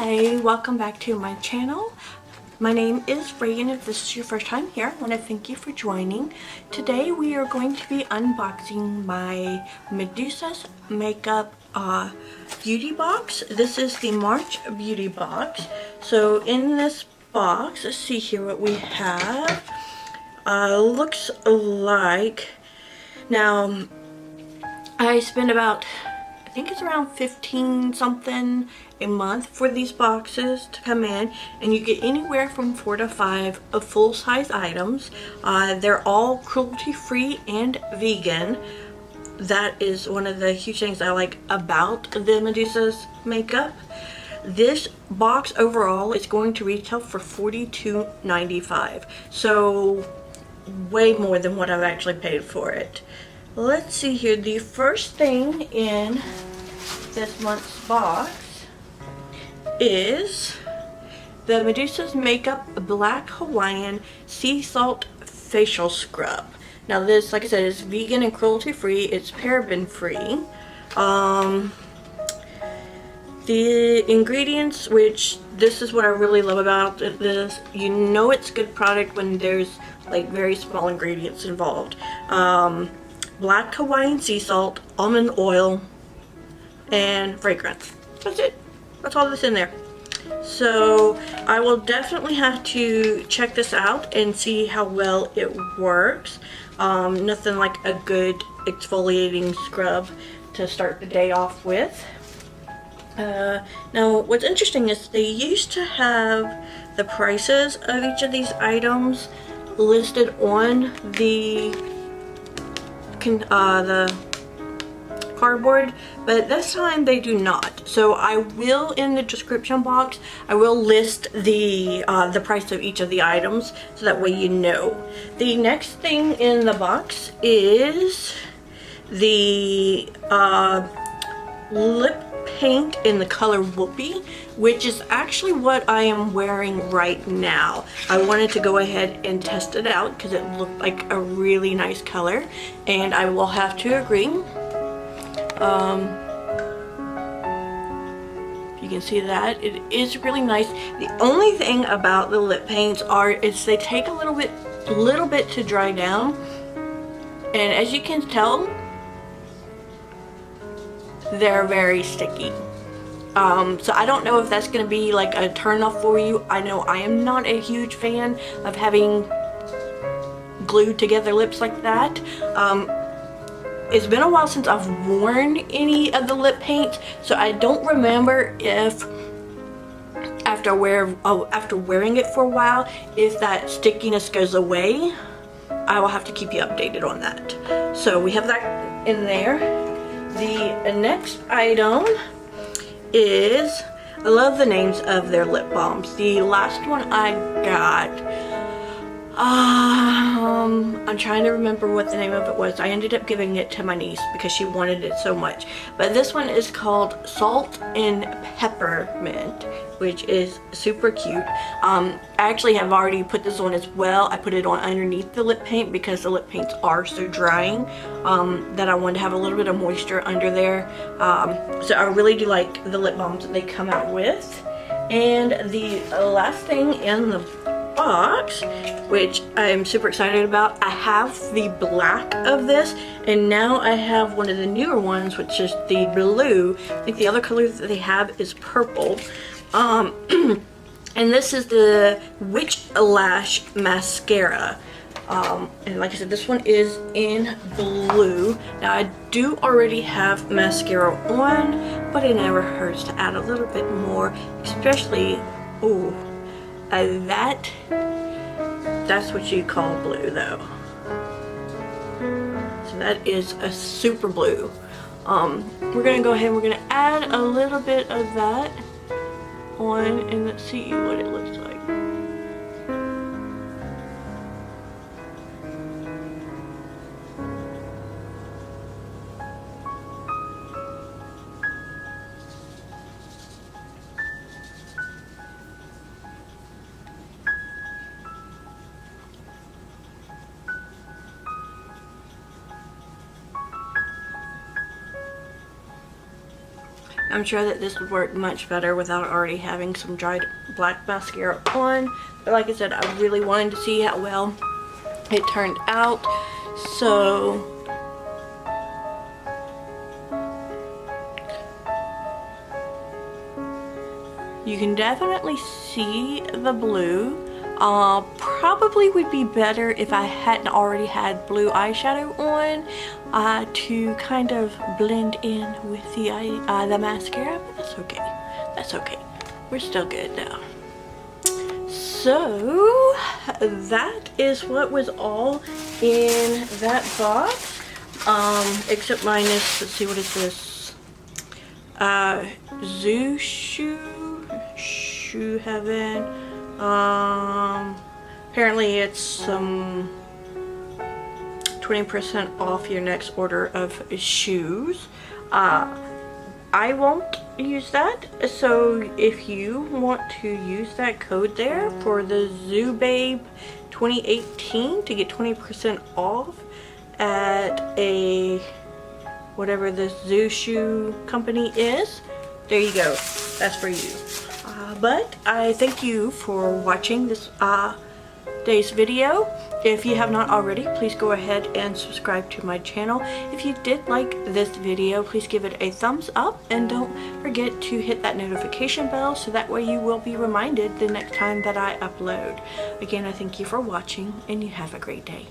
Hi, welcome back to my channel. My name is Reagan. If this is your first time here, I want to thank you for joining. Today we are going to be unboxing my Medusa's makeup beauty box. This is the March beauty box. So in this box, let's see here what we have. Looks like, now I spend about, I think it's around 15 something a month for these boxes to come in, and you get anywhere from 4 to 5 of full-size items. They're all cruelty-free and vegan. That is one of the huge things I like about the Medusa's makeup. This box overall is going to retail for $42.95, so way more than what I've actually paid for it. Let's see here. The first thing in this month's box is the Medusa's Makeup Black Hawaiian Sea Salt Facial Scrub. Now this, like I said, is vegan and cruelty free. It's paraben free. The ingredients, which this is what I really love about this, you know it's good product when there's like very small ingredients involved. Black Hawaiian sea salt, almond oil, and fragrance. That's it. That's all that's in there. So I will definitely have to check this out and see how well it works. Nothing like a good exfoliating scrub to start the day off with. Now what's interesting is they used to have the prices of each of these items listed on the cardboard, but this time they do not. So I will, in the description box, I will list the price of each of the items, so that way you know. The next thing in the box is the lip paint in the color Whoopie, which is actually what I am wearing right now. I wanted to go ahead and test it out because it looked like a really nice color, and I will have to agree. You can see that it is really nice. The only thing about the lip paints is they take a little bit to dry down, and as you can tell, they're very sticky. So I don't know if that's going to be like a turn off for you. I know I am not a huge fan of having glued together lips like that. It's been a while since I've worn any of the lip paint, so I don't remember if after wearing it for a while, if that stickiness goes away. I will have to keep you updated on that. So we have that in there. The next item is, I love the names of their lip balms. The last one I got, I'm trying to remember what the name of it was. I ended up giving it to my niece because she wanted it so much. But this one is called Salt and Peppermint, which is super cute. I actually have already put this on as well. I put it on underneath the lip paint because the lip paints are so drying that I wanted to have a little bit of moisture under there. So I really do like the lip balms that they come out with. And the last thing in the box, which I'm super excited about, I have the black of this, and now I have one of the newer ones, which is the blue. I think the other color that they have is purple. And this is the Witch Lash Mascara. And like I said, this one is in blue. Now I do already have mascara on, but it never hurts to add a little bit more, especially, ooh, that's what you call blue though. So that is a super blue. We're gonna go ahead and we're gonna add a little bit of that on, and let's see what it looks like. I'm sure that this would work much better without already having some dried black mascara on. But like I said, I really wanted to see how well it turned out. So you can definitely see the blue. Probably would be better if I hadn't already had blue eyeshadow on to kind of blend in with the mascara, but that's okay. That's okay. We're still good now. So that is what was all in that box. Except minus, let's see, what is this? Zoo Shoe Heaven. Apparently it's some 20% off your next order of shoes. I won't use that, so if you want to use that code there for the Zoo Babe 2018 to get 20% off at a whatever this Zoo Shoe company is, there you go. That's for you. But I thank you for watching this day's video. If you have not already, please go ahead and subscribe to my channel. If you did like this video, please give it a thumbs up and don't forget to hit that notification bell so that way you will be reminded the next time that I upload. Again, I thank you for watching and you have a great day.